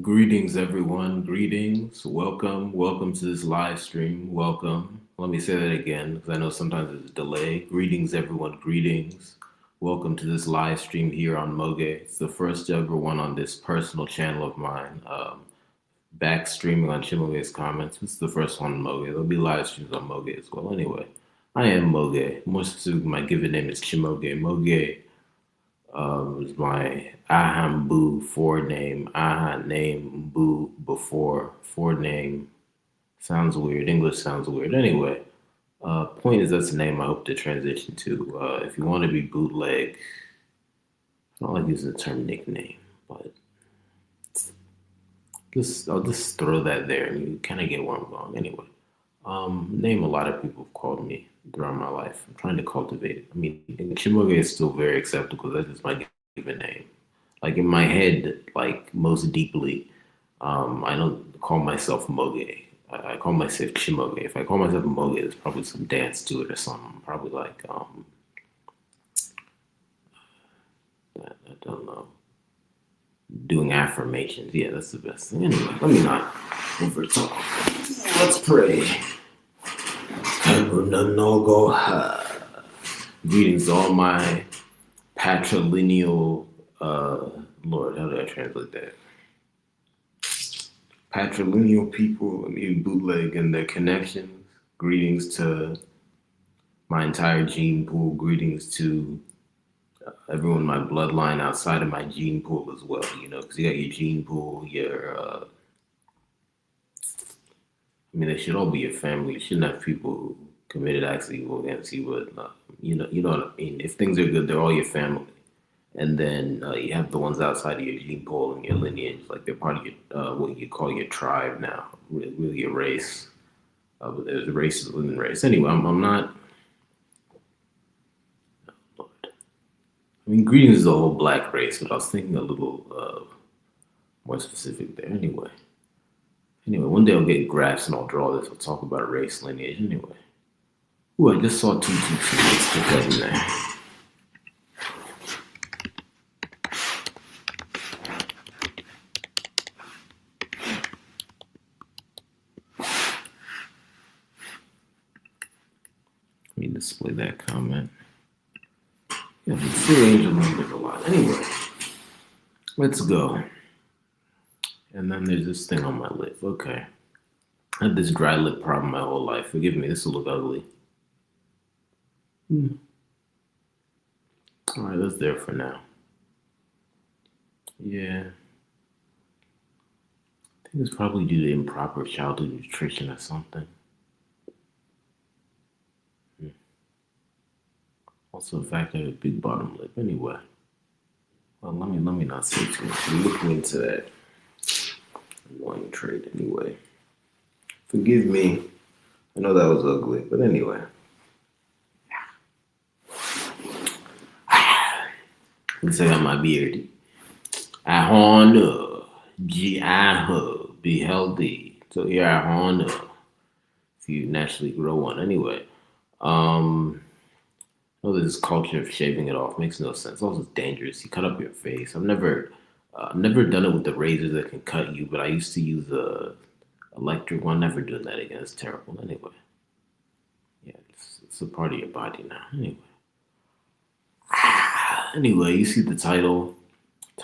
Greetings, everyone. Greetings. Welcome to this live stream. Welcome. Let me say that again because I know sometimes there's a delay. Greetings, everyone. Greetings. Welcome to this live stream here on MAOGE. It's the first ever one on this personal channel of mine. Back streaming on Chimoge's comments. This is the first one on MAOGE. There'll be live streams on MAOGE as well. Anyway, I am MAOGE. More specifically, my given name is Chimoge. MAOGE is my Ahambu forename. Aha name Boo before forename. Sounds weird. English sounds weird. Anyway, point is that's the name I hope to transition to. If you want to be bootleg, I don't like using the term nickname, but I'll just throw that there and you kind of get where I'm going. Anyway, name a lot of people have called me throughout my life. I'm trying to cultivate it. I mean, Chimoge is still very acceptable. That's just my given name. Like in my head, like most deeply, I don't call myself Moge. I call myself Chimoge. If I call myself Moge, there's probably some dance to it or something. Probably like I don't know, doing affirmations. Yeah, that's the best thing. Anyway, let me not over talk. Let's pray. Greetings to all my patrilineal, Lord, how do I translate that? Patrilineal people, bootleg and their connections. Greetings to my entire gene pool. Greetings to everyone in my bloodline outside of my gene pool as well, because you got your gene pool, they should all be your family. You shouldn't have people who committed acts of evil against you, but you know what I mean. If things are good, they're all your family, and then you have the ones outside of your gene pool and your lineage, like they're part of your what you call your tribe now, really your race. But there's races within race. Anyway, I'm not. Greetings is the whole black race, but I was thinking a little more specific there. Anyway, one day I'll get graphs and I'll draw this. I'll talk about race lineage. Anyway, ooh, I just saw 222. Let's put that in there. Let me display that comment. Yeah, the free angel numbers a lot. Anyway, let's go. And then there's this thing on my lip. Okay. I had this dry lip problem my whole life. Forgive me, this will look ugly. All right, that's there for now. Yeah. I think it's probably due to improper childhood nutrition or something. Also, the fact I have a big bottom lip. Anyway. Well, let me not say too much. I'm looking into that one trade anyway. Forgive me. I know that was ugly, but anyway. Let's say on my beard. I honor, be healthy. So here I honor. If you naturally grow one, anyway. This culture of shaving it off makes no sense. Also, it's dangerous. You cut up your face. I've never done it with the razors that can cut you, but I used to use a electric one. Never doing that again. It's terrible. Anyway, yeah, it's a part of your body now. Anyway, you see the title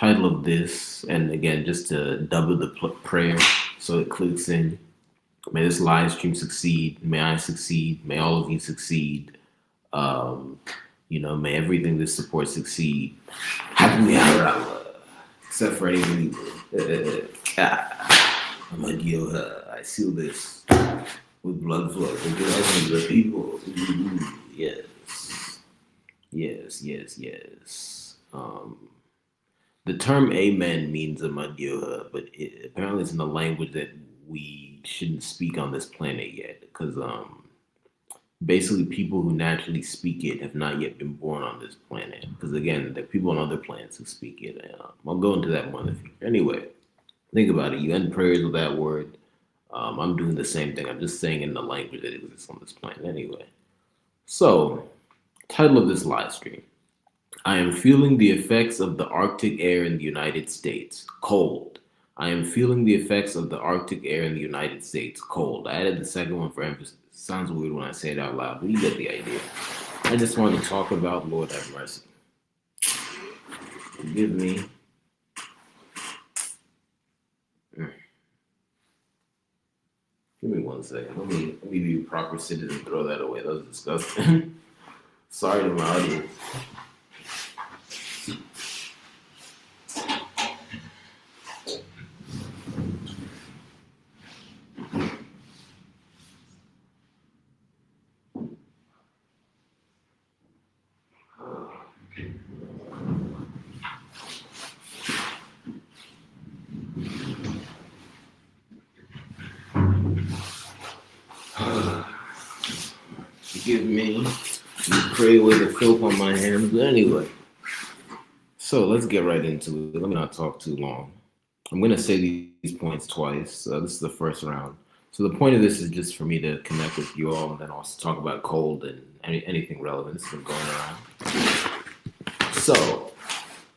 of this, and again, just to double the prayer, so it clicks in. May this live stream succeed. May I succeed. May all of you succeed. May everything this supports succeed. Happy except for anything evil. I seal this with blood flow. The people. Yes. The term amen means a madioha, but apparently it's in a language that we shouldn't speak on this planet yet, because basically people who naturally speak it have not yet been born on this planet, because again, there are people on other planets who speak it. I'll go into that more in the future. Anyway, think about it. You end prayers with that word. I'm doing the same thing. I'm just saying in the language that exists on this planet. Anyway, so title of this live stream: I am feeling the effects of the Arctic air in the United States. Cold. I am feeling the effects of the Arctic air in the United States. Cold. I added the second one for emphasis. Sounds weird when I say it out loud, but you get the idea. I just want to talk about Lord have mercy. Forgive me. Give me 1 second. Let me be a proper citizen and throw that away. That was disgusting. Sorry to my audience. Forgive me. You pray away the filth on my hands. But anyway, so let's get right into it. Let me not talk too long. I'm going to say these points twice. This is the first round. So the point of this is just for me to connect with you all and then also talk about cold and anything relevant that's been going around. So,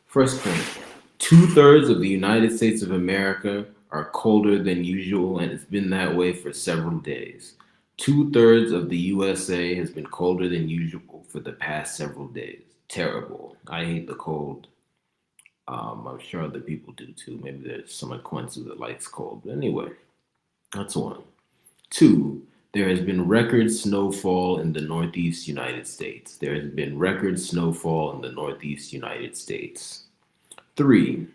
first point. 2/3 of the United States of America are colder than usual, and it's been that way for several days. 2/3 of the USA has been colder than usual for the past several days. Terrible. I hate the cold. I'm sure other people do too. Maybe there's someone Quincy that likes cold. But anyway, that's one. 2, there has been record snowfall in the Northeast United States. There has been record snowfall in the Northeast United States. 3,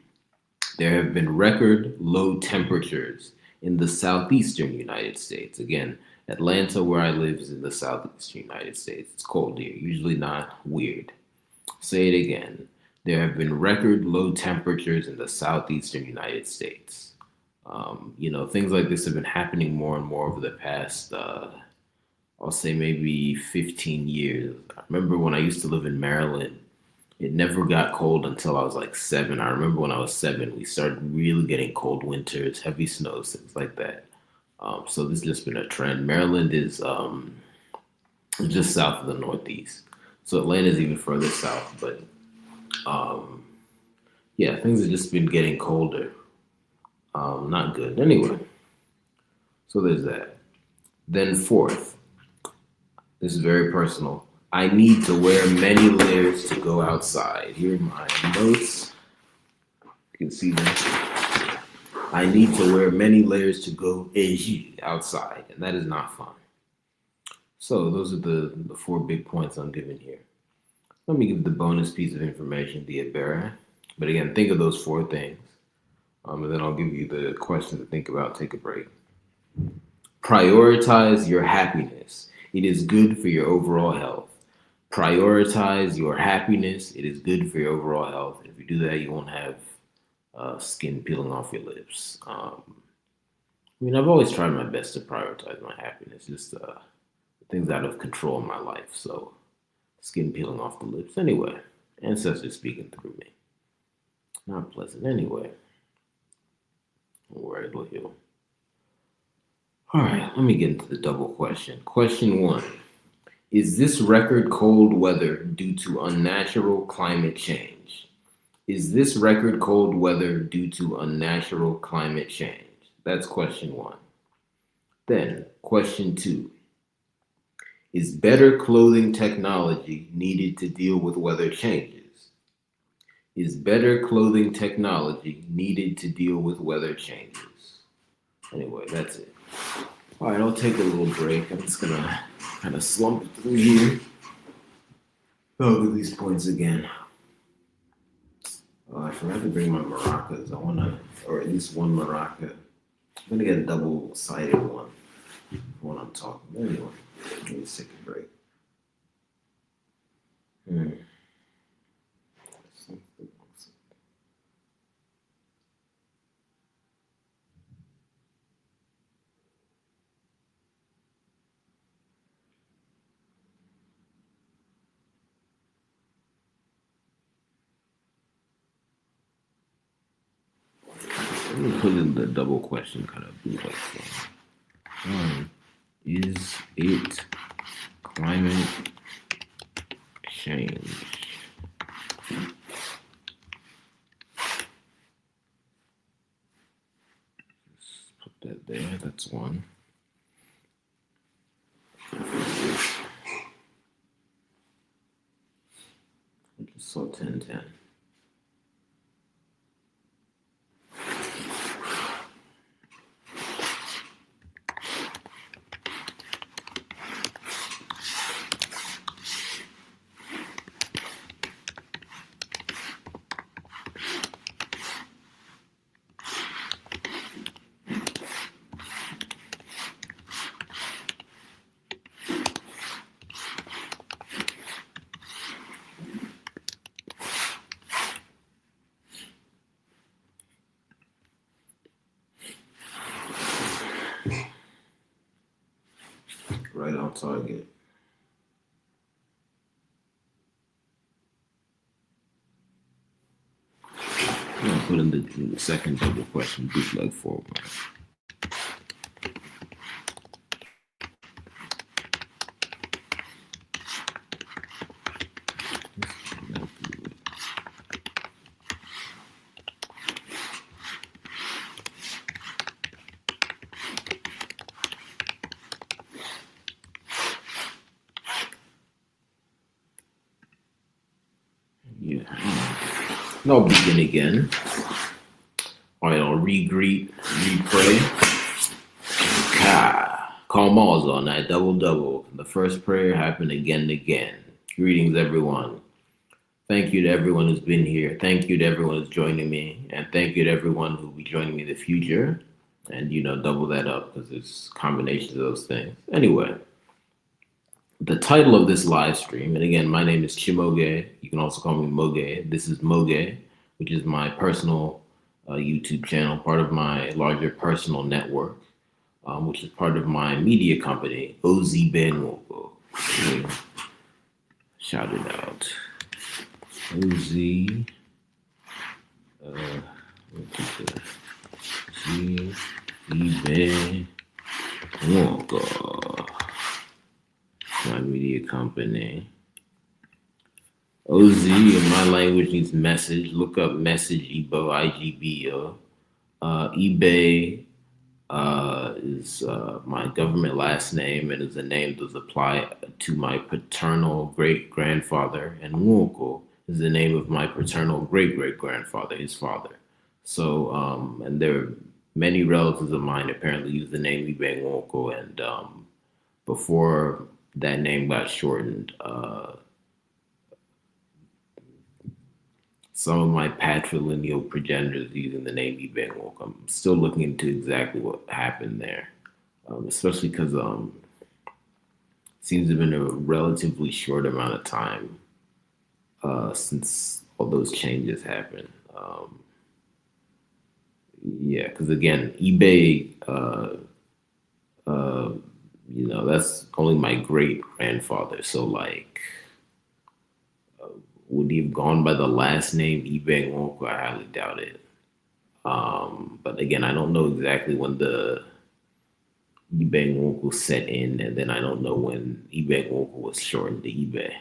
there have been record low temperatures in the Southeastern United States. Again, Atlanta, where I live, is in the Southeastern United States. It's cold here, usually not weird. Say it again. There have been record low temperatures in the Southeastern United States. Things like this have been happening more and more over the past, I'll say maybe 15 years. I remember when I used to live in Maryland, it never got cold until I was like 7. I remember when I was 7, we started really getting cold winters, heavy snows, things like that. So this has just been a trend. Maryland is just south of the Northeast. So Atlanta is even further south, but yeah, things have just been getting colder. Not good. Anyway, so there's that. Then 4th, this is very personal. I need to wear many layers to go outside. Here are my notes. You can see them. I need to wear many layers to go outside, and that is not fun. So those are the 4 big points I'm giving here. Let me give the bonus piece of information, the Ibarra. But again, think of those 4 things. And then I'll give you the question to think about. Take a break. Prioritize your happiness. It is good for your overall health. Prioritize your happiness. It is good for your overall health. If you do that, you won't have skin peeling off your lips. I've always tried my best to prioritize my happiness. Just things out of control in my life. So, skin peeling off the lips. Anyway, ancestors speaking through me. Not pleasant. Anyway. All right, look here. All right, let me get into the double question. Question 1. Is this record cold weather due to unnatural climate change? Is this record cold weather due to unnatural climate change? That's question 1. Then, question 2. Is better clothing technology needed to deal with weather changes? Is better clothing technology needed to deal with weather changes? Anyway, that's it. All right, I'll take a little break. I'm just going to kind of slump through here. I'll look at these points again. I forgot to bring my maracas. Or at least one maraca. I'm going to get a double-sided one when I'm talking. Anyway, let me take a break. Let me put in the double question kind of bootleg form. Is it climate change? Just put that there. That's one. I just saw 1010. Right on target. I'm gonna put in the second double question, bootleg forward. Yeah. I'll begin again. All right, I'll re-greet, re-pray. Call Mars on that double. The first prayer happened again and again. Greetings, everyone. Thank you to everyone who's been here. Thank you to everyone who's joining me. And thank you to everyone who will be joining me in the future. And, double that up because it's combinations of those things. Anyway, the title of this live stream, and again, my name is Chimoge. You can also call me Moge. This is Moge, which is my personal YouTube channel, part of my larger personal network, which is part of my media company, OZ Benwoko. Shout it out. OZ Benwoko. My media company. OZ in my language means message. Look up message Igbo, IGBO. eBay is my government last name, and is a name that does apply to my paternal great-grandfather, and Nwoko is the name of my paternal great-great-grandfather, his father. So, and there are many relatives of mine apparently use the name Ibe Nwoko, and before that name got shortened, some of my patrilineal progenitors using the name Ibe Nwoko. I'm still looking into exactly what happened there, especially because it seems to have been a relatively short amount of time since all those changes happened. Yeah, because again, eBay, that's only my great grandfather. So, like, would he have gone by the last name eBay Nwoko? I highly doubt it. But again, I don't know exactly when the eBay Nwoko set in, and then I don't know when eBay Nwoko was shortened to eBay.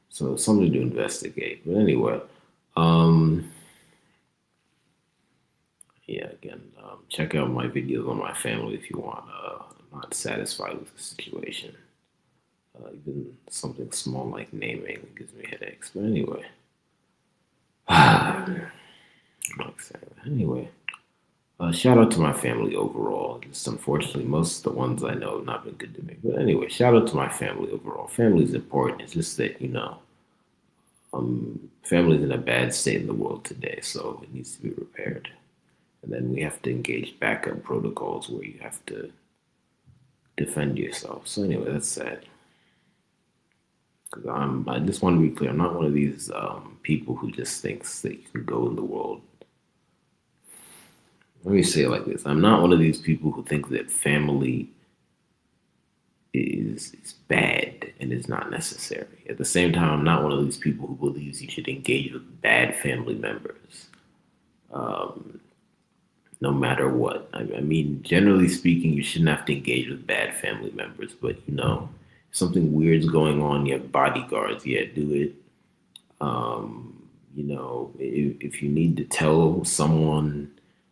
So, it's something to investigate. But anyway, yeah, again, check out my videos on my family if you want. I'm not satisfied with the situation. Even something small like naming gives me headaches. But anyway, shout out to my family overall. Just unfortunately, most of the ones I know have not been good to me. But anyway, shout out to my family overall. Family is important. It's just that, family's in a bad state in the world today, so it needs to be repaired. And then we have to engage backup protocols where you have to defend yourself. So anyway, that's sad. Because I just want to be clear, I'm not one of these people who just thinks that you can go in the world. Let me say it like this. I'm not one of these people who think that family is bad and is not necessary. At the same time, I'm not one of these people who believes you should engage with bad family members, no matter what. I mean, generally speaking, you shouldn't have to engage with bad family members, but if something weird's going on, you have bodyguards, yeah, do it. if you need to tell someone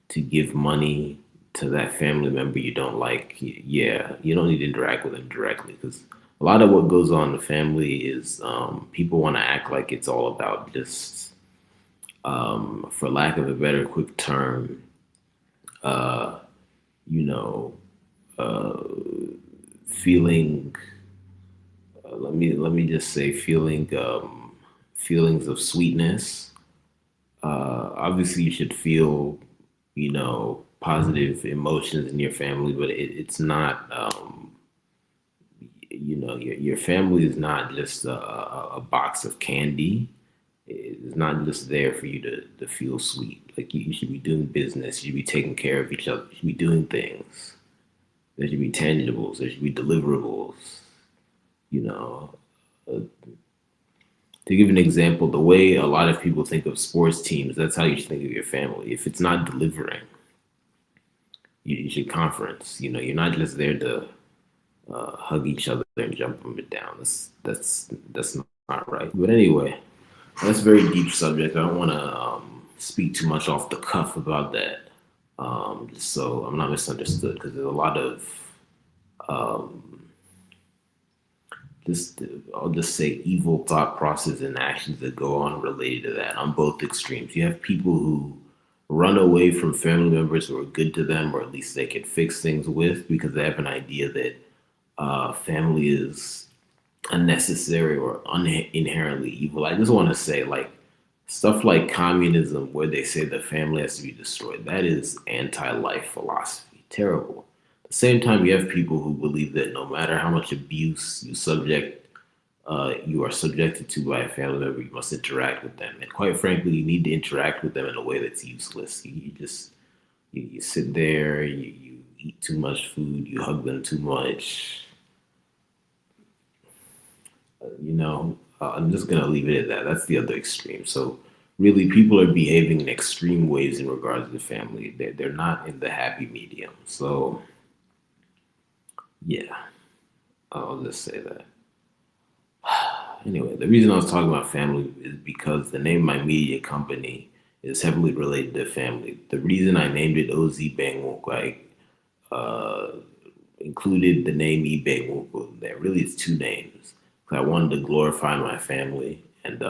to give money to that family member you don't like, yeah, you don't need to interact with them directly, because a lot of what goes on in the family is people want to act like it's all about just, for lack of a better quick term, uh, you know, uh, feeling. Let me just say feelings of sweetness. Obviously, you should feel, positive emotions in your family, but it's not, your family is not just a box of candy. It's not just there for you to feel sweet. Like you should be doing business, you should be taking care of each other, you should be doing things. There should be tangibles, there should be deliverables, you know. Uh, to give an example, the way a lot of people think of sports teams, that's how you should think of your family. If it's not delivering, you should conference. You're not just there to hug each other and jump up and down. That's not right. But anyway, that's a very deep subject. I don't want to speak too much off the cuff about that, just so I'm not misunderstood. Because there's a lot of um, just I'll just say evil thought process and actions that go on related to that on both extremes. You have people who run away from family members who are good to them, or at least they can fix things with, because they have an idea that family is unnecessary or inherently evil. I just want to say, like, stuff like communism, where they say the family has to be destroyed, that is anti-life philosophy. Terrible. At the same time, you have people who believe that no matter how much abuse you are subjected to by a family member, you must interact with them. And quite frankly, you need to interact with them in a way that's useless. You just you sit there, you eat too much food, you hug them too much. I'm just gonna leave it at that. That's the other extreme. So really, people are behaving in extreme ways in regards to family. They're not in the happy medium. So yeah, I'll just say that. Anyway, the reason I was talking about family is because the name of my media company is heavily related to family. The reason I named it OZ Bang I uh, included the name eBay Wonko there. Really, it's two names. I wanted to glorify my family, and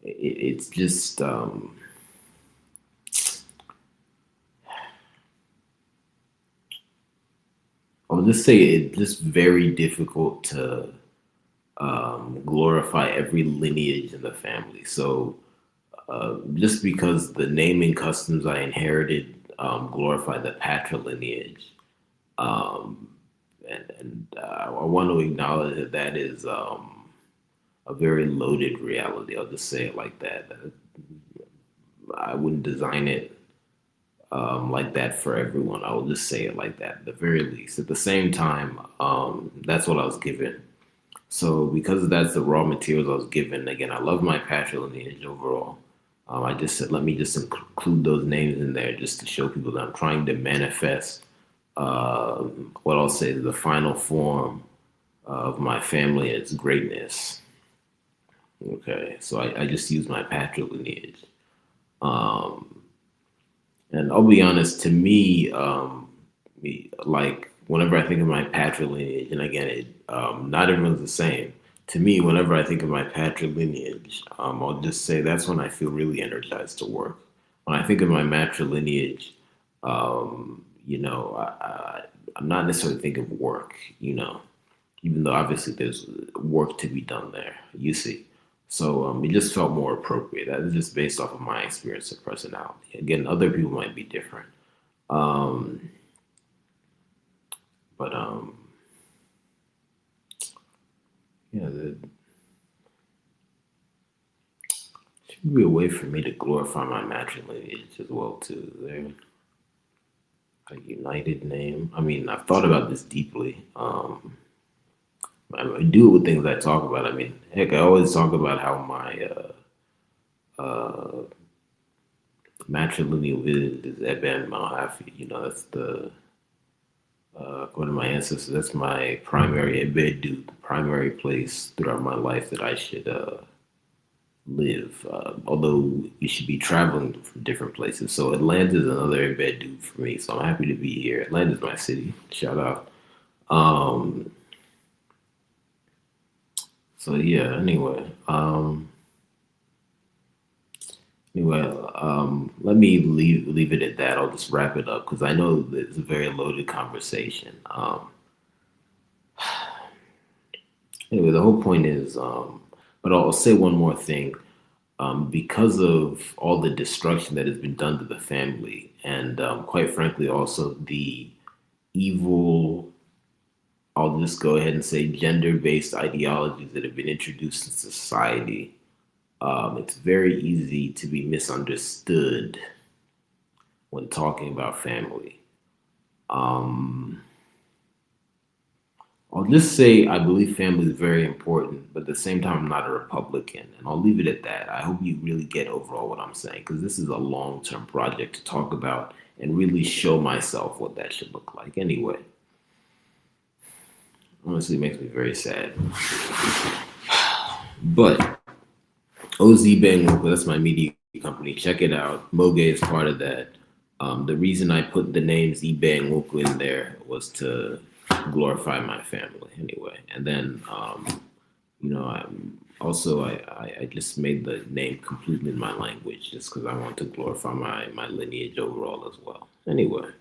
it's just I'll just say it's just very difficult to glorify every lineage in the family. So just because the naming customs I inherited glorify the patrilineage, um, and I want to acknowledge that that is a very loaded reality. I'll just say it like that. I wouldn't design it like that for everyone. I will just say it like that, at the very least. At the same time, that's what I was given. So because that's the raw materials I was given, again, I love my patrilineage overall. I just said, let me just include those names in there just to show people that I'm trying to manifest what I'll say is the final form of my family and its greatness. Okay, so I just use my patrilineage. Um, and I'll be honest, to me, like whenever I think of my patrilineage, and again, not everyone's the same. To me, whenever I think of my patrilineage, I'll just say that's when I feel really energized to work. When I think of my matrilineage, I'm not necessarily thinking of work, even though obviously there's work to be done there, you see. So it just felt more appropriate. That is just based off of my experience and personality. Again, other people might be different. Um, but yeah, there should be a way for me to glorify my matrilineage as well too. There, a united name. I mean, I've thought about this deeply. I do it with things I talk about. I mean, heck, I always talk about how my matrilineal is Eben Malhafi. That's the according to my ancestors, that's my primary Ebedu, primary place throughout my life that I should live. Although you should be traveling from different places. So Atlanta is another embed dude for me. So I'm happy to be here. Atlanta's my city. Shout out. Um, so yeah. Let me leave it at that. I'll just wrap it up because I know that it's a very loaded conversation. Anyway, the whole point is, but I'll say one more thing. Because of all the destruction that has been done to the family, and quite frankly, also the evil, I'll just go ahead and say gender based ideologies that have been introduced in society, it's very easy to be misunderstood when talking about family. Um, I'll just say I believe family is very important, but at the same time, I'm not a Republican, and I'll leave it at that. I hope you really get overall what I'm saying, because this is a long-term project to talk about and really show myself what that should look like. Anyway, honestly, it makes me very sad. But OZ Bang, that's my media company. Check it out. MAOGE is part of that. The reason I put the name Zbang Woku in there was to glorify my family anyway. And then, I just made the name complete in my language just because I want to glorify my lineage overall as well. Anyway,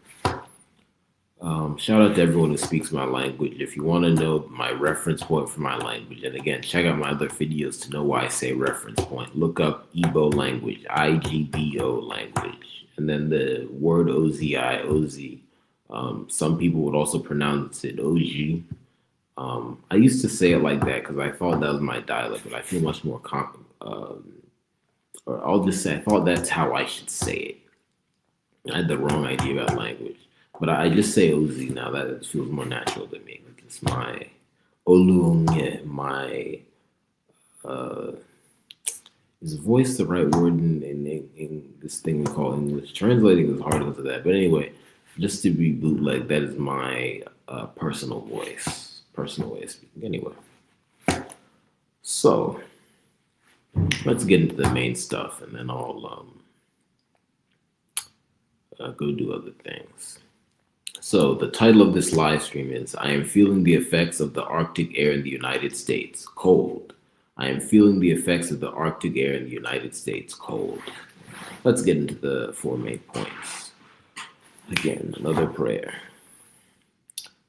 shout out to everyone who speaks my language. If you want to know my reference point for my language, and again, check out my other videos to know why I say reference point. Look up Igbo language, IGBO language, and then the word OZI, OZ. Some people would also pronounce it OG. I used to say it like that because I thought that was my dialect, but I feel much more or I'll just say I thought that's how I should say it. I had the wrong idea about language. But I just say OZ now. That it feels more natural to me. Like it's my Olunye, my is voice the right word in this thing we call English? Translating is hard into that. But anyway, just to be bootleg, that is my personal voice, personal way of speaking. Anyway, so let's get into the main stuff, and then I'll go do other things. So the title of this live stream is I am feeling the effects of the Arctic air in the United States, cold. I am feeling the effects of the Arctic air in the United States, cold. Let's get into the four main points. Again, another prayer.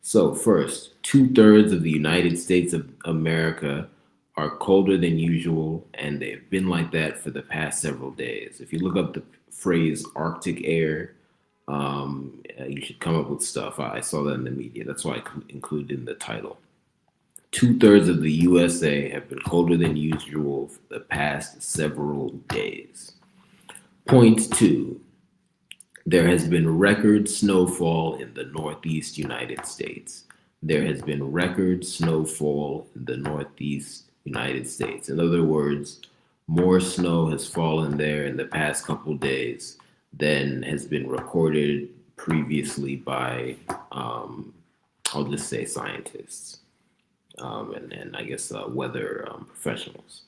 So first, 2/3 of the United States of America are colder than usual, and they've been like that for the past several days. If you look up the phrase Arctic air, you should come up with stuff. I saw that in the media. That's why I included in the title. 2/3 of the USA have been colder than usual for the past several days. Point two, there has been record snowfall in the Northeast United States. There has been record snowfall in the Northeast United States. In other words, more snow has fallen there in the past couple days than has been recorded previously by, I'll just say scientists and I guess weather professionals.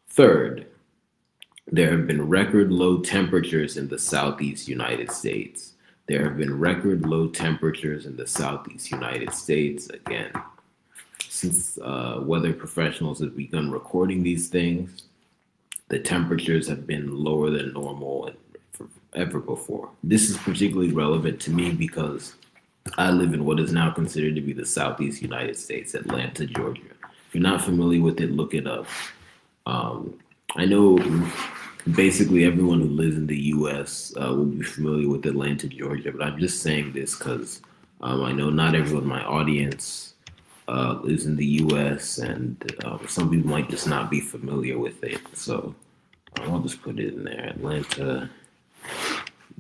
Third, there have been record low temperatures in the Southeast United States. There have been record low temperatures in the Southeast United States. Again, since weather professionals have begun recording these things, the temperatures have been lower than normal ever before. This is particularly relevant to me because I live in what is now considered to be the Southeast United States, Atlanta, Georgia. If you're not familiar with it, look it up. I know basically everyone who lives in the U.S. Will be familiar with Atlanta, Georgia, but I'm just saying this because I know not everyone in my audience lives in the U.S. and some people might just not be familiar with it. So I'll just put it in there, Atlanta,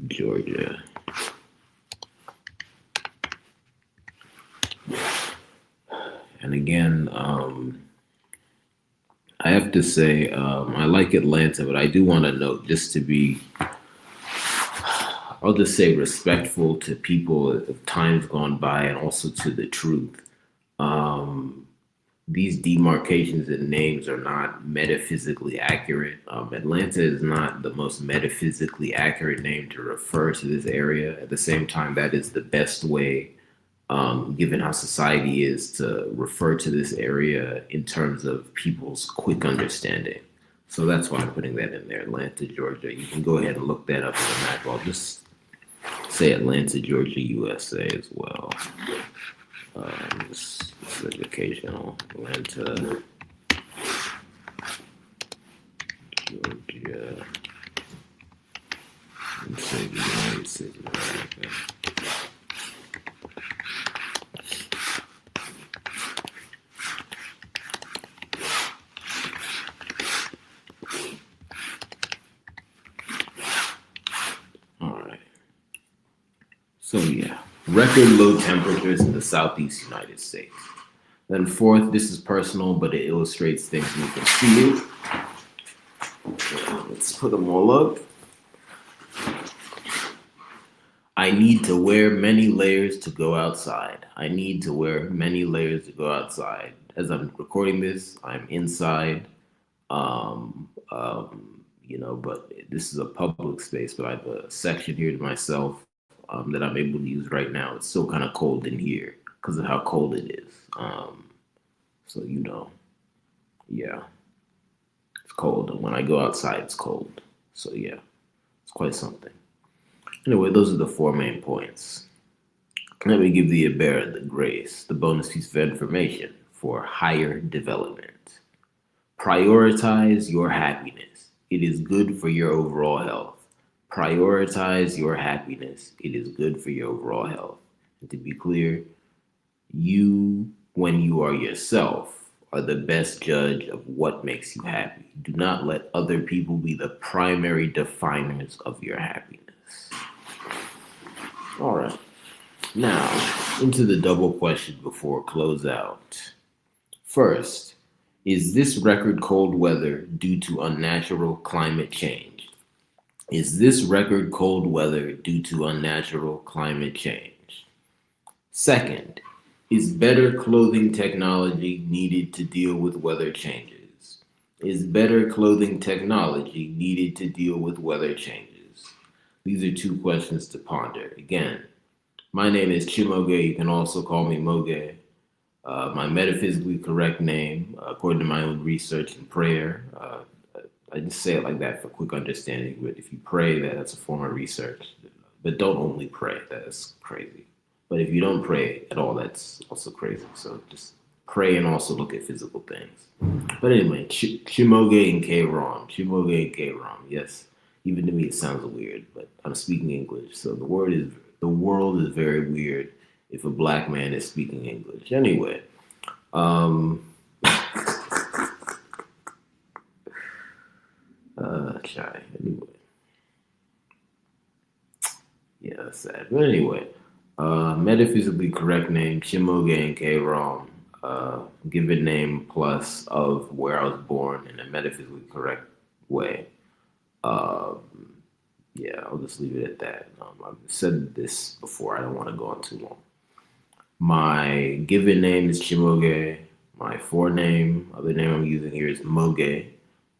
Georgia. And again, I have to say, I like Atlanta, but I do want to note, just to be, I'll just say respectful to people of times gone by and also to the truth. these demarcations and names are not metaphysically accurate. Atlanta is not the most metaphysically accurate name to refer to this area. At the same time, that is the best way, given how society is, to refer to this area in terms of people's quick understanding. So that's why I'm putting that in there, Atlanta, Georgia. You can go ahead and look that up on the map. I'll just say Atlanta, Georgia, USA as well. This is educational. Atlanta, Georgia. Let's say the United States of America. So yeah, record low temperatures in the southeast United States. Then fourth, this is personal, but it illustrates things we can see. Let's put them all up. I need to wear many layers to go outside. I need to wear many layers to go outside. As I'm recording this, I'm inside. But this is a public space, but I have a section here to myself. That I'm able to use right now. It's still kind of cold in here because of how cold it is. So yeah, it's cold. And when I go outside, it's cold. So yeah, it's quite something. Anyway, those are the 4 main points. Let me give the Ibarra the grace, the bonus piece of information for higher development. Prioritize your happiness. It is good for your overall health. Prioritize your happiness. It is good for your overall health. And to be clear, you, when you are yourself, are the best judge of what makes you happy. Do not let other people be the primary definers of your happiness. All right. Now, into the double question before close out. First, is this record cold weather due to unnatural climate change? Is this record cold weather due to unnatural climate change? Second, is better clothing technology needed to deal with weather changes? Is better clothing technology needed to deal with weather changes? These are 2 questions to ponder. Again, my name is Chimoge. You can also call me Moge. My metaphysically correct name, according to my own research and prayer, I just say it like that for quick understanding, but if you pray, that's a form of research. But don't only pray, that's crazy. But if you don't pray at all, that's also crazy. So just pray and also look at physical things. But anyway, Chimoge and K-Rom. Chimoge and K-Rom. Yes, even to me it sounds weird, but I'm speaking English. So the world is very weird if a black man is speaking English. Anyway, anyway. Yeah, that's sad. But anyway, metaphysically correct name, Chimoge and K-Rom. Given name plus of where I was born in a metaphysically correct way. Yeah, I'll just leave it at that. I've said this before. I don't want to go on too long. My given name is Chimoge. My other name I'm using here is Moge,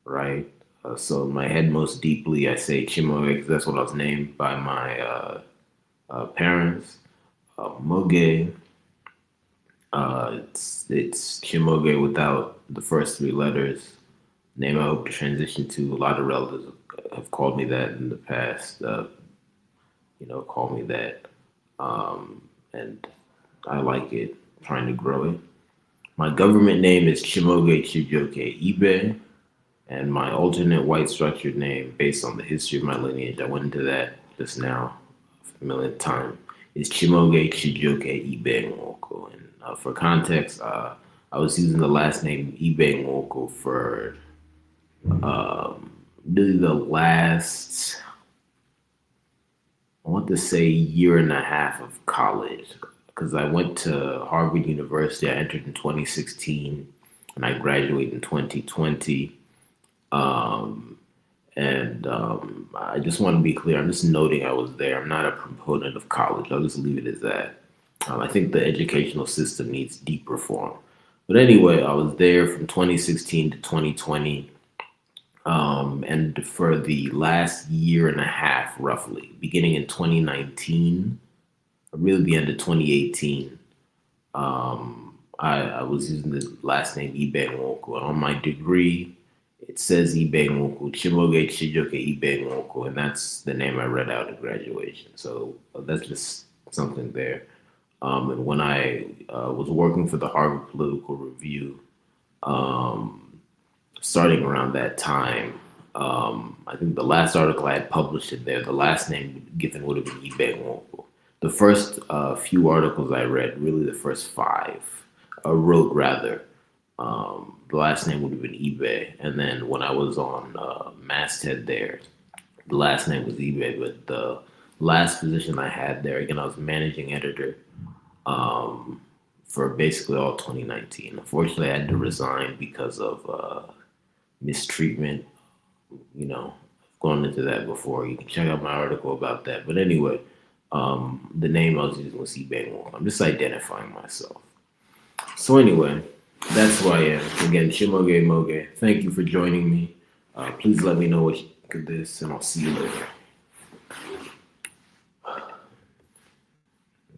right? So in my head, most deeply, I say Chimoge because that's what I was named by my parents. Moge, it's Chimoge without the first 3 letters. Name I hope to transition to. A lot of relatives have called me that in the past. Call me that, and I like it. I'm trying to grow it. My government name is Chimoge Chijioke Ibe. And my alternate white structured name, based on the history of my lineage, I went into that just now a millionth time, is Chimoge Chijioke Ibe Nwoko. And for context, I was using the last name Ibe Nwoko for really the last, I want to say, year and a half of college. Because I went to Harvard University. I entered in 2016, and I graduated in 2020. I just want to be clear. I'm just noting I was there. I'm not a proponent of college. I'll just leave it as that. I think the educational system needs deep reform. But anyway, I was there from 2016 to 2020. And for the last year and a half, roughly, beginning in 2019, really the end of 2018, I was using the last name Ibe Nwoko. And on my degree, it says Ibe Nwoko, Chimoge Chijoke Ibe Nwoko, and that's the name I read out at graduation. So that's just something there. And when I was working for the Harvard Political Review, um, starting around that time, I think the last article I had published in there, the last name given would have been Ibe Nwoko. The first few articles I read, really the first five, wrote rather, the last name would have been Ibe. And then when I was on masthead there, the last name was Ibe. But the last position I had there, again, I was managing editor for basically all 2019. Unfortunately, I had to resign because of mistreatment. You know, I've gone into that before. You can check out my article about that. But anyway, the name I was using was Ibe Nwoko. I'm just identifying myself. So anyway, that's who I am. Again, Chimoge Moge. Thank you for joining me. Please let me know what you think of this, and I'll see you later.